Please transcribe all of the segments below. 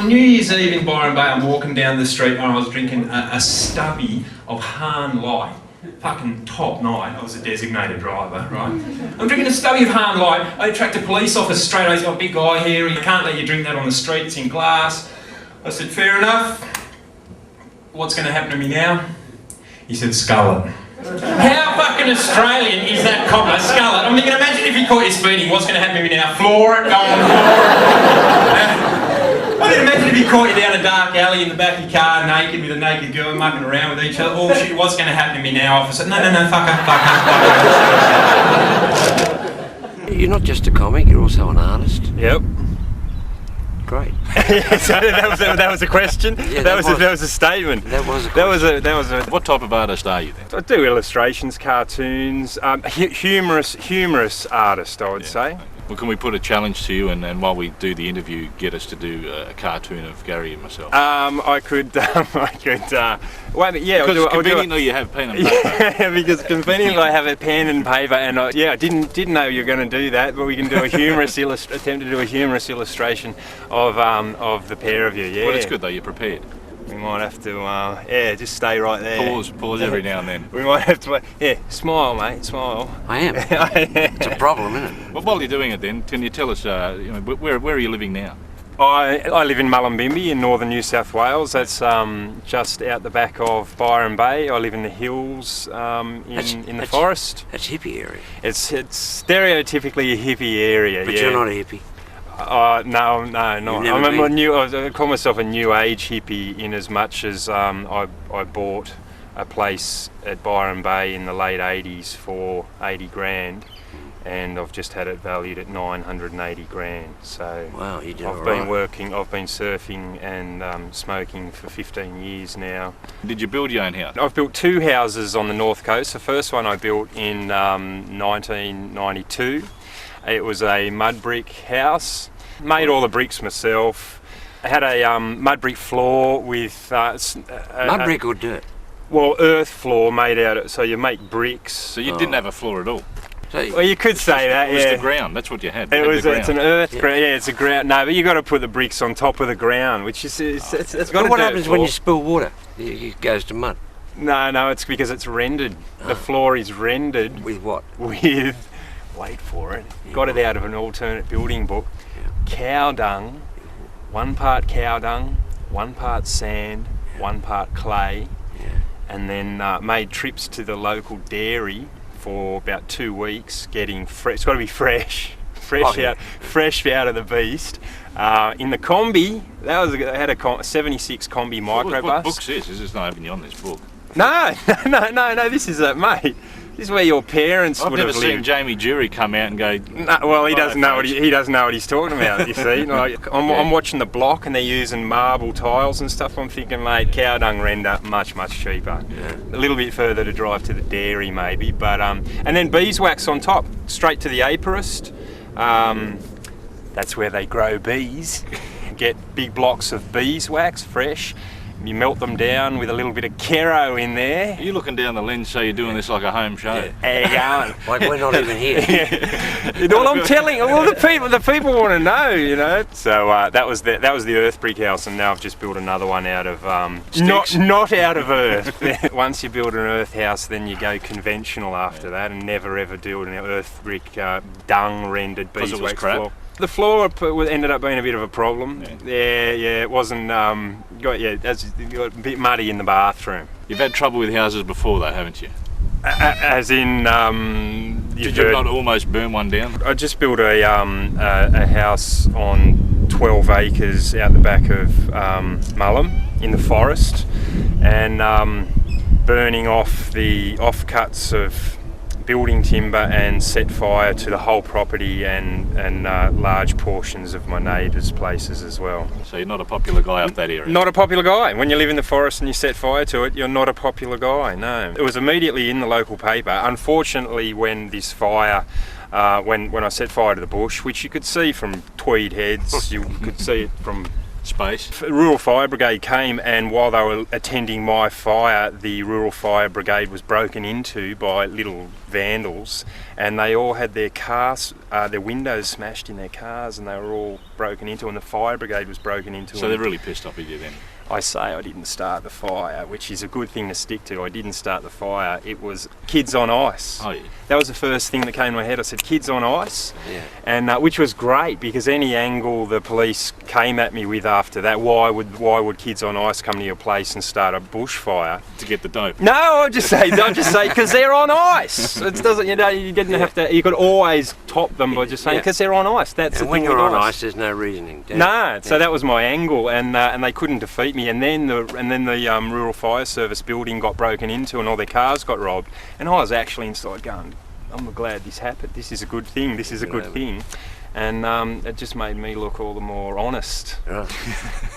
On New Year's Eve in Byron Bay, I'm walking down the street and I was drinking a stubby of Han Light. Fucking top night. I was a designated driver, right? I'm drinking a stubby of Han Light. I attract a police officer straight away. He's got a big guy here. He can't let you drink that on the street. It's in glass. I said, fair enough. What's going to happen to me now? He said, scull it. How fucking Australian is that copper? Scull it. I mean, you can imagine if he caught you speeding, what's going to happen to me now? Floor it, go on, floor it. I can imagine if he caught you down a dark alley in the back of your car, naked, with a naked girl mucking around with each other. Oh shit, what's going to happen to me now, officer? No, fuck up. You're not just a comic, you're also an artist. Yep. Great. So that was a question. Yeah, that was a statement. That was a question. That was a. What type of artist are you then? I do illustrations, cartoons, humorous artist, I would say. Well, can we put a challenge to you, and while we do the interview, get us to do a cartoon of Garry and myself? I could. Well, yeah. Because conveniently you have pen and paper. Yeah, because conveniently I have a pen and paper, and I didn't know you were going to do that, but we can do a humorous attempt to do a humorous illustration of the pair of you. Yeah. Well, it's good though. You're prepared. We might have to, just stay right there. Pause every now and then. We might have to, smile, mate, smile. I am. It's a problem, isn't it? Well, while you're doing it then, can you tell us, where are you living now? I live in Mullumbimby in northern New South Wales. That's just out the back of Byron Bay. I live in the hills in the forest. That's hippie area. It's stereotypically a hippie area, But yeah. you're not a hippie. No, I call myself a new age hippie in as much as I bought a place at Byron Bay in the late 80s for 80 grand, and I've just had it valued at 980 grand. So wow, you did I've been surfing and smoking for 15 years now. Did you build your own house? I've built two houses on the north coast. The first one I built in 1992. It was a mud brick house. Made all the bricks myself. I had a mud brick floor with... mud brick or dirt? Well, earth floor made out of... So you make bricks. So you didn't have a floor at all? Well, you could say that, yeah. It was the ground, that's what you had. It's an earth ground, yeah, it's a ground. No, but you got to put the bricks on top of the ground, which is... It's got what happens when you spill water? It goes to mud. No, it's because it's rendered. The floor is rendered. With what? With... Wait for it. Got it out of an alternate building book. Cow dung, 1 part cow dung, 1 part sand, 1 part clay, and then made trips to the local dairy for about 2 weeks, getting fresh. It's got to be fresh out of the beast. In the combi, I had a 76 combi microbus. What book's this? Is this not even on this book? No. This is mate. This is where your parents would have lived. I've never seen Jamie Jury come out and go... No, well, he doesn't know what he's talking about, you see. Like, I'm watching the block and they're using marble tiles and stuff. I'm thinking, mate, cow dung render, much cheaper. Yeah. A little bit further to drive to the dairy, maybe. But and then beeswax on top, straight to the apiarist. That's where they grow bees. Get big blocks of beeswax, fresh. You melt them down with a little bit of Kero in there. Are you looking down the lens so you're doing this like a home show? Yeah. How you going? Like we're not even here. Well, I'm telling you, the people want to know, you know. So that was the earth brick house, and now I've just built another one out of not out of earth. Once you build an earth house, then you go conventional after that, and never ever do an earth brick dung rendered beeswax floor. The floor ended up being a bit of a problem. Yeah, it wasn't. Got a bit muddy in the bathroom. You've had trouble with houses before, though, haven't you? As in, did you not almost burn one down? I just built a house on 12 acres out the back of Mullum in the forest, and burning off the offcuts of building timber and set fire to the whole property and large portions of my neighbours' places as well. So you're not a popular guy up that area? Not a popular guy. When you live in the forest and you set fire to it, you're not a popular guy, no. It was immediately in the local paper. Unfortunately, when this fire, when I set fire to the bush, which you could see from Tweed Heads, you could see it from space. Rural Fire Brigade came, and while they were attending my fire, the Rural Fire Brigade was broken into by little vandals, and they all had their cars, their windows smashed in their cars, and they were all broken into, and the Fire Brigade was broken into. So they're really pissed off with you then? I say I didn't start the fire, which is a good thing to stick to. I didn't start the fire. It was kids on ice. Oh, yeah. That was the first thing that came to my head. I said, kids on ice. Yeah. And which was great, because any angle the police came at me with after that, why would kids on ice come to your place and start a bushfire? To get the dope. No, I'll just say because they're on ice. It doesn't, you didn't have to. You could always top them by just saying because they're on ice. That's And the when thing you're with on ice, there's no reasoning. No, so that was my angle, and they couldn't defeat me. And then the Rural Fire Service building got broken into, and all their cars got robbed. And I was actually inside going, I'm glad this happened. This is a good thing. This is a good thing. And it just made me look all the more honest. Right.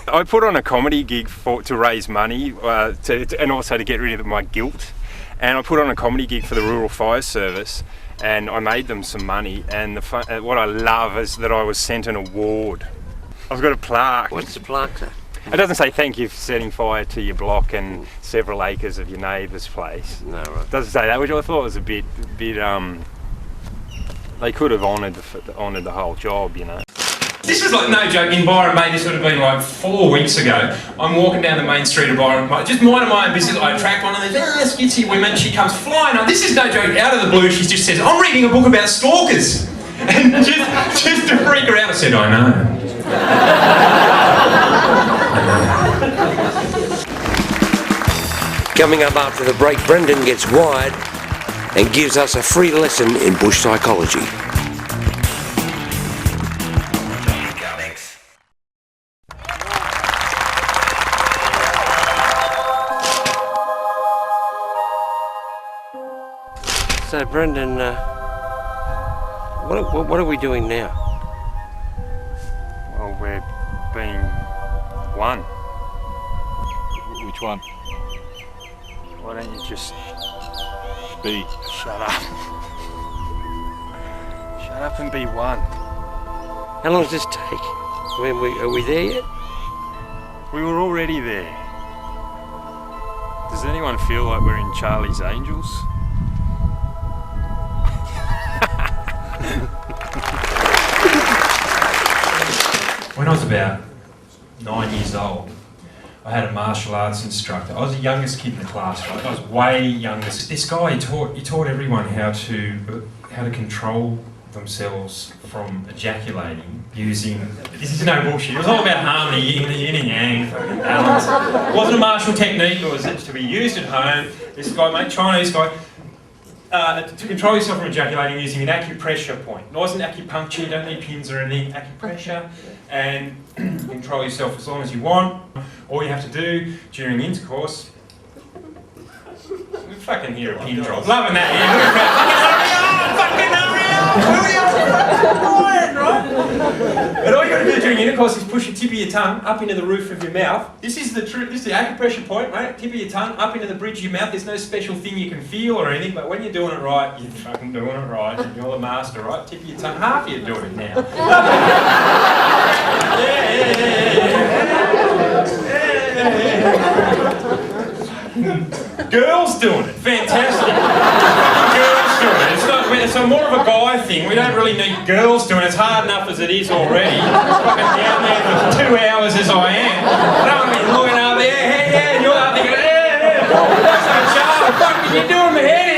I put on a comedy gig to raise money and also to get rid of my guilt. And I put on a comedy gig for the Rural Fire Service, and I made them some money. And what I love is that I was sent an award. I've got a plaque. What's the plaque, sir? It doesn't say thank you for setting fire to your block and several acres of your neighbour's place. No, right. It doesn't say that, which I thought was a bit. They could have honoured the whole job, you know. This was like no joke. In Byron, mate, this would have been like 4 weeks ago. I'm walking down the main street of Byron, just minding my own business. I attract one of these skitsy women. She comes flying on. This is no joke. Out of the blue, she just says, "I'm reading a book about stalkers." And just to freak her out, I said, "I know." Coming up after the break, Brendan gets wired and gives us a free lesson in bush psychology. So Brendan, what are we doing now? Well, we're being one. Which one? Why don't you just B. shut up? Shut up and be one. How long does this take? Are we there yet? We were already there. Does anyone feel like we're in Charlie's Angels? When I was about 9 years old, I had a martial arts instructor. I was the youngest kid in the class, right? I was way youngest. This guy, he taught everyone how to control themselves from ejaculating using, this is no bullshit, it was all about harmony, yin and yang, fucking balance. It wasn't a martial technique, it was to be used at home. This guy, mate, Chinese guy, to control yourself from ejaculating using an acupressure point. It wasn't acupuncture, you don't need pins or anything, acupressure, and control yourself as long as you want. All you have to do during intercourse, we fucking hear a pin drop. Loving that, yeah. Fucking hurry up! And all you got to do during intercourse is push the tip of your tongue up into the roof of your mouth. This is the acupressure point, right? Tip of your tongue up into the bridge of your mouth. There's no special thing you can feel or anything, but when you're doing it right, you're fucking doing it right. And you're the master, right? Tip of your tongue. Half of you doing it now. Girls doing it. Fantastic. Girls doing it. It's more of a guy thing. We don't really need girls doing it. It's hard enough as it is already. Fucking down there for 2 hours as I am. I don't want to be looking up there, hey, and you're up thinking, what are you doing, my head?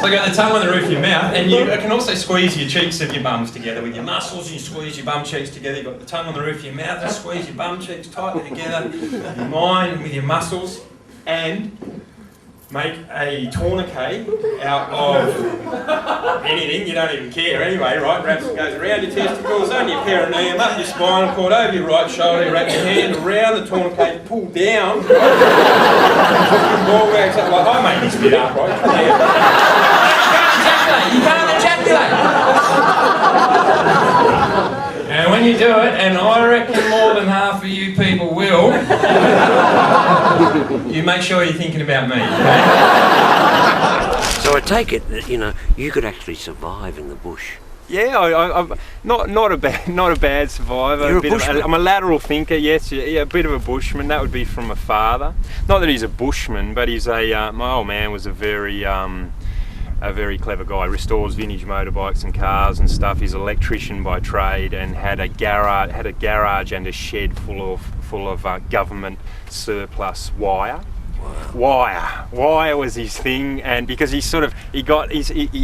So you got the tongue on the roof of your mouth, and you can also squeeze your cheeks of your bums together with your muscles. You squeeze your bum cheeks together. You've got the tongue on the roof of your mouth. You squeeze your bum cheeks tightly together. Your mind with your muscles, and make a tourniquet out of anything. You don't even care anyway, right? Wraps goes around your testicles, on your perineum, up your spinal cord, over your right shoulder. You wrap your hand around the tourniquet, pull down. Ball bags up like I made this bit up, right? You can't ejaculate. And when you do it, and I reckon more than half of you people will, you make sure you're thinking about me. Okay? So I take it that, you could actually survive in the bush Yeah, I'm not a bad survivor. You're a bushman. I'm a lateral thinker. Yes, yeah, a bit of a bushman. That would be from my father. Not that he's a bushman, but he's my old man was a very clever guy. Restores vintage motorbikes and cars and stuff. He's an electrician by trade and had a garage and a shed full of government surplus wire. Wire was his thing, and because he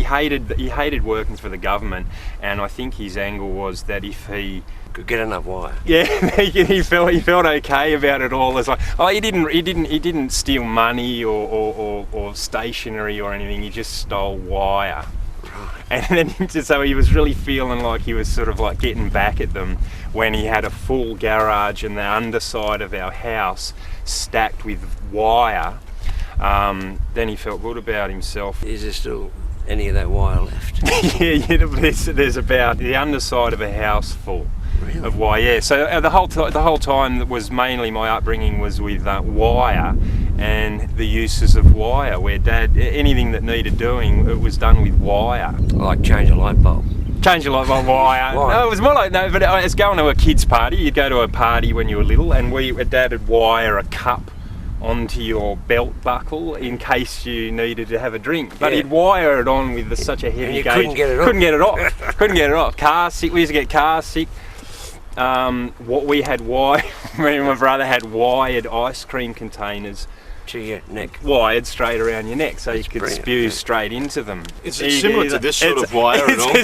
hated working for the government, and I think his angle was that if he Could get enough wire. yeah, he felt okay about it all. It's like, oh, he didn't steal money or stationery or anything. He just stole wire. And then so he was really feeling like he was sort of like getting back at them when he had a full garage and the underside of our house stacked with wire. Then he felt good about himself. Is there still any of that wire left? yeah, there's about the underside of a house full. Really? Of wire, yeah. So the whole time that was mainly my upbringing was with wire and the uses of wire. Where Dad, anything that needed doing, it was done with wire. Like change a light bulb. Change a light bulb wire. Why? No, it was more like but it's going to a kids' party. You'd go to a party when you were little, and Dad would wire a cup onto your belt buckle in case you needed to have a drink. But he'd wire it on with such a heavy gauge. Couldn't get it off. Couldn't get it off. Car sick. We used to get car sick. What we had me and my brother had wired ice cream containers To your neck. wired straight around your neck so you could brilliant, spew yeah. straight into them. Is it similar to this sort of wire at all?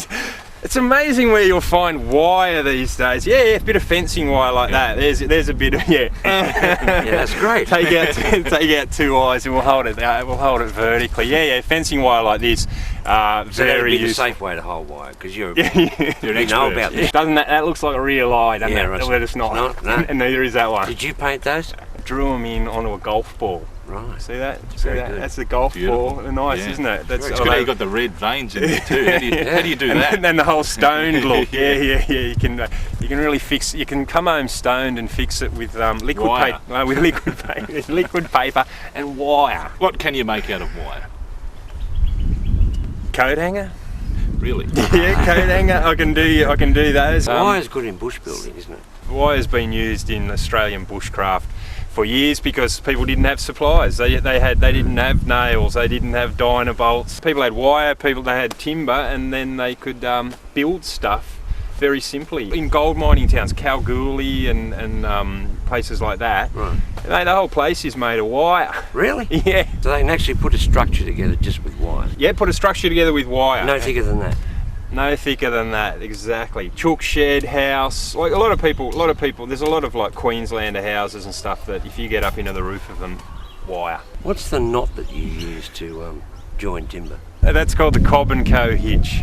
It's amazing where you'll find wire these days. Yeah, a bit of fencing wire like that. There's a bit of Yeah, that's great. Take out two eyes and we'll hold it vertically. Yeah, fencing wire like this. So that'd Very be the useful. safe way to hold wire, because you're You're an you know expert. about this. Doesn't that looks like a real eye, doesn't Yeah, it? right. Well, it's not. No. And neither is that one. Did you paint those? Drew them in onto a golf ball. Right. See that? Very good. That's the golf Beautiful. ball. Nice, Yeah. isn't it? That's It's good how you got the red veins in there too. How do you do that? And then the whole stoned look. Yeah. You can really fix. You can come home stoned and fix it with liquid Wire. paper. With liquid paper and wire. What can you make out of wire? Coat hanger. Really? Yeah, coat hanger. I can do those. Wire's good in bush building, isn't it? Wire's been used in Australian bushcraft for years because people didn't have supplies. They didn't have nails, they didn't have dynabolts. People had wire, they had timber, and then they could build stuff very simply. In gold mining towns, Kalgoorlie and places like that, Right. the whole place is made of wire. Really? Yeah. So they can actually put a structure together just with wire. Yeah, put a structure together with wire. No thicker than that. No thicker than that, exactly. Chook shed, house, like a lot of people, there's a lot of like Queenslander houses and stuff that if you get up into the roof of them, wire. What's the knot that you use to join timber? That's called the Cobb & Co hitch.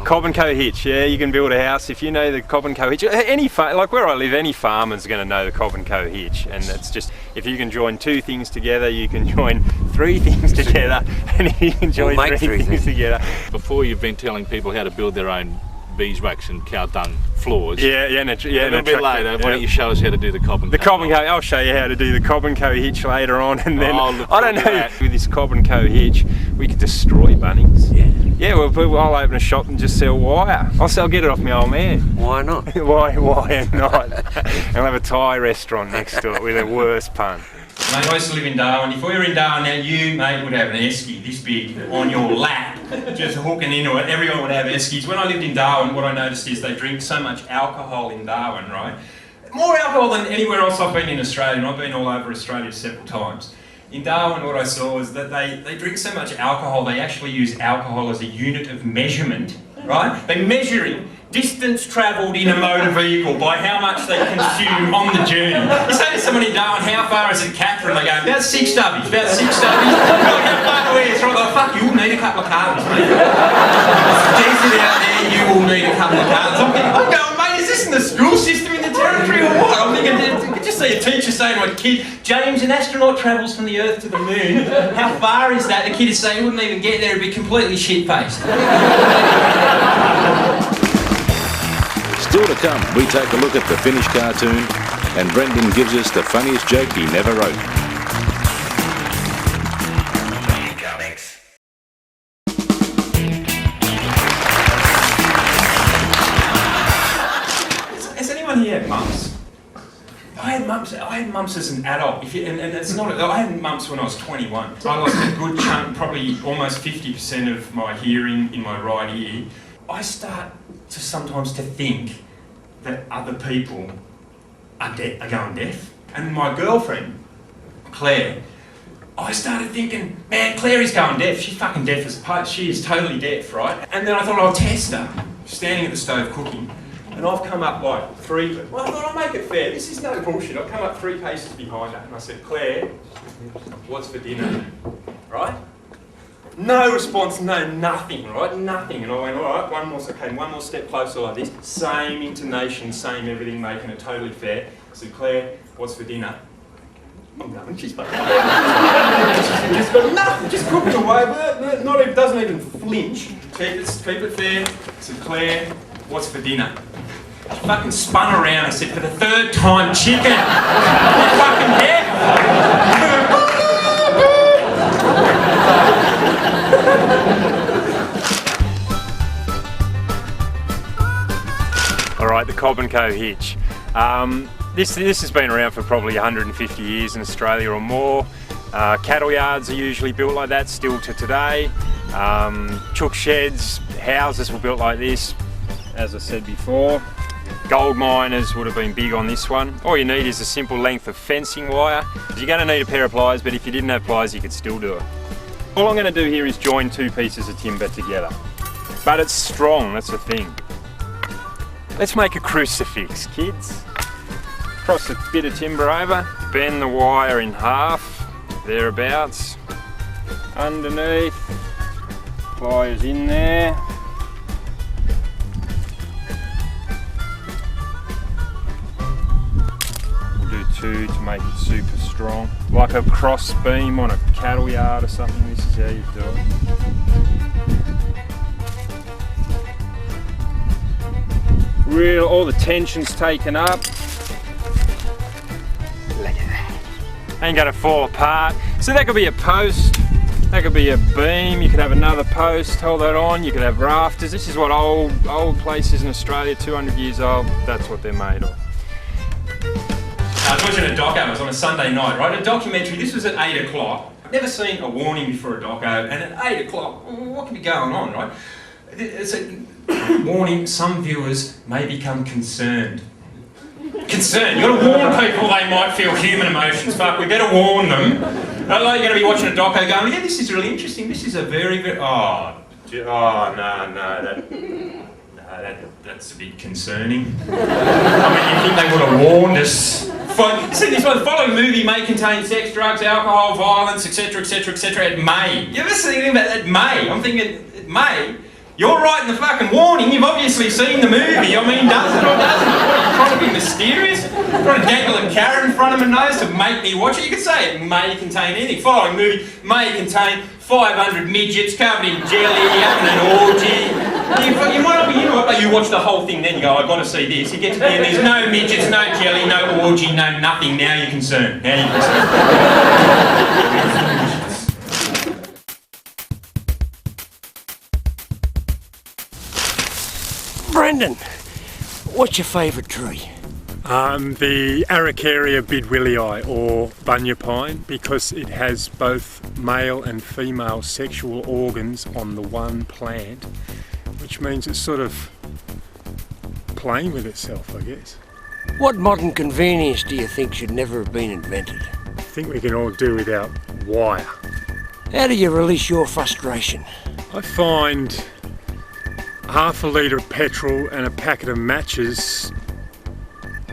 Cobb & Co hitch, yeah, you can build a house if you know the Cobb & Co hitch. Like where I live, any farmer's going to know the Cobb & Co hitch, and it's just, if you can join two things together, you can join three things together, and if you can join make three things together. Before you've been telling people how to build their own beeswax and cow dung floors. Yeah, A little bit later, why don't you show us how to do the Cobb & Co? The Cobb & Co. I'll show you how to do the Cobb & Co hitch later on, and then Oh, look I don't know. forward to that. With this Cobb & Co hitch, we could destroy Bunnings. Yeah. Yeah, well, I'll open a shop and just sell wire. I'll get it off my old man. Why not? Why not? I'll have a Thai restaurant next to it with a worse pun. Mate, I used to live in Darwin. If we were in Darwin now, you, mate, would have an esky this big on your lap, just hooking into it. Everyone would have eskies. When I lived in Darwin, what I noticed is they drink so much alcohol in Darwin, right? More alcohol than anywhere else I've been in Australia, and I've been all over Australia several times. In Darwin, what I saw was that they drink so much alcohol, they actually use alcohol as a unit of measurement, right? They're measuring distance travelled in a motor vehicle by how much they consume on the journey. You say to somebody in Darwin, how far is it Catherine? They go, about 6 stubbies, about 6 stubbies. How far away is it? Like, fuck, you'll need a couple of cartons, mate. It's decent out there, you will need a couple of cartons. I'm going, mate, is this in the school system in the territory or what? I'm thinking, I could just see a teacher saying to a kid, James, an astronaut travels from the Earth to the moon. How far is that? The kid is saying he wouldn't even get there, he'd be completely shit-faced. Still to come, we take a look at the finished cartoon, and Brendan gives us the funniest joke he never wrote. I had mumps as an adult, and it's not. I had mumps when I was 21. I lost a good chunk, probably almost 50% of my hearing in my right ear. I start to sometimes to think that other people are going deaf. And my girlfriend, Claire, I started thinking, man, Claire is going deaf. She's fucking deaf as a post. She is totally deaf, right? And then I thought I'll test her, standing at the stove cooking. And I've come up like well, I thought I'll make it fair. This is no bullshit. I've come up 3 paces behind her and I said, Claire, what's for dinner? Right? No response, no nothing, right? Nothing. And I went, all right, one more step closer like this. Same intonation, same everything, making it totally fair. I said, Claire, what's for dinner? I'm going, she's fucking just got nothing, just cooked away, doesn't even flinch. Keep it fair. I said, Claire, what's for dinner? She fucking spun around and said, for the 3rd time, chicken. You're fucking deaf. All right, the Cobb & Co hitch. This has been around for probably 150 years in Australia or more. Cattle yards are usually built like that still to today. Chook sheds, houses were built like this, as I said before. Gold miners would have been big on this one. All you need is a simple length of fencing wire. You're going to need a pair of pliers, but if you didn't have pliers, you could still do it. All I'm going to do here is join 2 pieces of timber together. But it's strong, that's the thing. Let's make a crucifix, kids. Cross a bit of timber over, bend the wire in half, thereabouts. Underneath, pliers in there. We'll do 2 to make it super strong. Like a cross beam on a cattle yard or something, this is how you do it. All the tension's taken up. Look at that. Ain't gonna fall apart. So that could be a post, that could be a beam, you could have another post, hold that on, you could have rafters. This is what old places in Australia, 200 years old, that's what they're made of. I was watching a doco, it was on a Sunday night, right? A documentary, this was at 8 o'clock. I've never seen a warning before a doco, and at 8 o'clock, what could be going on, right? It's a warning, some viewers may become concerned. Concerned, you've got to warn people they might feel human emotions. Fuck, we better warn them. Like you're going to be watching a doco going, yeah, this is really interesting, this is a very, that's a bit concerning. I mean, you think they would have warned us? See, this one, the following movie may contain sex, drugs, alcohol, violence, etc., etc., etc. It may. You ever see anything about it may? I'm thinking, it may. You're writing the fucking warning, you've obviously seen the movie. I mean, does it or doesn't it? What, are you trying to be mysterious? Trying to dangle a carrot in front of my nose to make me watch it? You could say it may contain anything. Following movie may contain 500 midgets covered in jelly, having an orgy. You watch the whole thing, then you go, I've got to see this. You get to the end, there's no midgets, no jelly, no orgy, no nothing. Now you're concerned. Now you're concerned. Brendan, what's your favourite tree? The Araucaria bidwillii, or bunya pine, because it has both male and female sexual organs on the one plant, which means it's sort of playing with itself, I guess. What modern convenience do you think should never have been invented? I think we can all do without wire. How do you release your frustration? I find half a litre of petrol and a packet of matches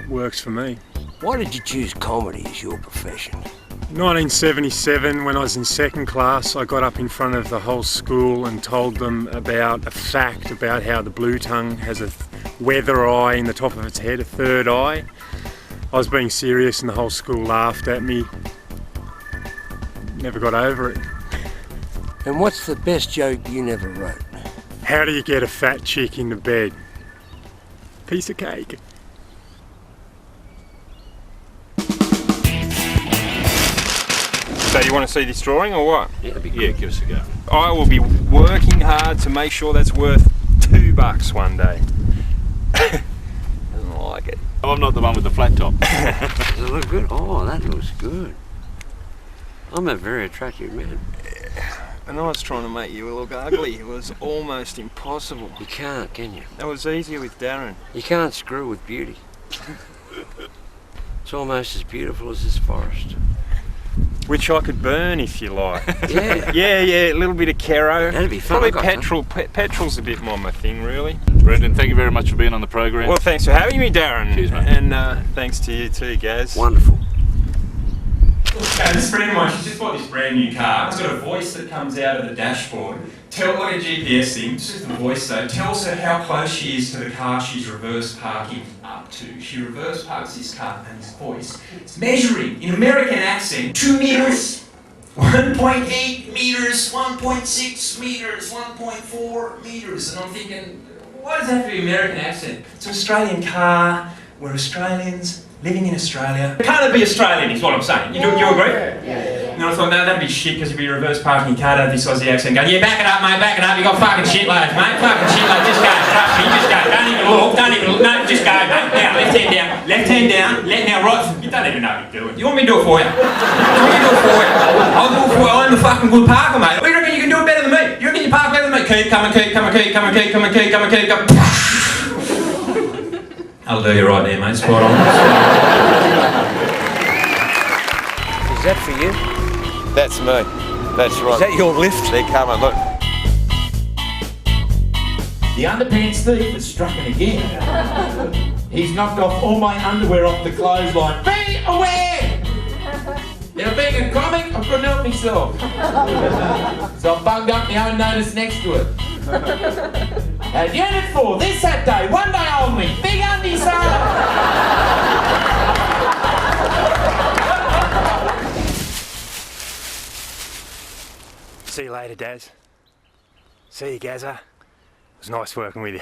works for me. Why did you choose comedy as your profession? 1977, when I was in 2nd class, I got up in front of the whole school and told them about a fact about how the blue tongue has a weather eye in the top of its head, a 3rd eye. I was being serious and the whole school laughed at me. Never got over it. And what's the best joke you never wrote? How do you get a fat chick into bed? Piece of cake. So you want to see this drawing or what? Yeah, give us a go. I will be working hard to make sure that's worth $2 one day. Doesn't like like it. I'm not the one with the flat top. Does it look good? Oh, that looks good. I'm a very attractive man. And I was trying to make you look ugly. It was almost impossible. You can't, can you? That was easier with Darren. You can't screw with beauty. It's almost as beautiful as this forest. Which I could burn if you like. Yeah. Yeah, a little bit of Kero. That'd be fun. Probably I got petrol. Petrol's a bit more my thing, really. Brendan, thank you very much for being on the program. Well, thanks for having me, Darren. Cheers, mate. And thanks to you too, Gazz. Wonderful. Okay, this friend of mine, she's just bought this brand new car. It's got a voice that comes out of the dashboard. Like a GPS thing, just with the voice though, tells her how close she is to the car she's reverse parking up to. She reverse parks this car and this voice is measuring, in American accent, 2 meters, 1.8 meters, 1.6 meters, 1.4 meters. And I'm thinking, why does that have to be American accent? It's an Australian car, we're Australians, living in Australia. Can't it be Australian is what I'm saying. You agree? Yeah. And I thought, no, that'd be shit because if you reverse parking your car, that'd be this Aussie accent. Go, yeah, back it up, mate, back it up. You got fucking shitloads, mate. Fucking shitloads. Just go, trust me, just go. Don't even look, no, just go, mate. Now, left hand down, now right. You don't even know what you're doing. You want me to do it for you? You want me to do it for you? I'll do it for you. I'm a fucking good parker, mate. What do you reckon you can do it better than me? You reckon you park better than me? Keep coming. I'll do you right there, mate. Spot on. Is that for you? That's me. That's right. Is that your lift? They're coming, look. The underpants thief has struck it again. He's knocked off all my underwear off the clothesline. Be aware! Now, being a comic, I couldn't help myself. So I bunged up my own notice next to it. At Unit 4, this Saturday, one day only, big undies See you later, Dazz. See you, Gazza. It was nice working with you.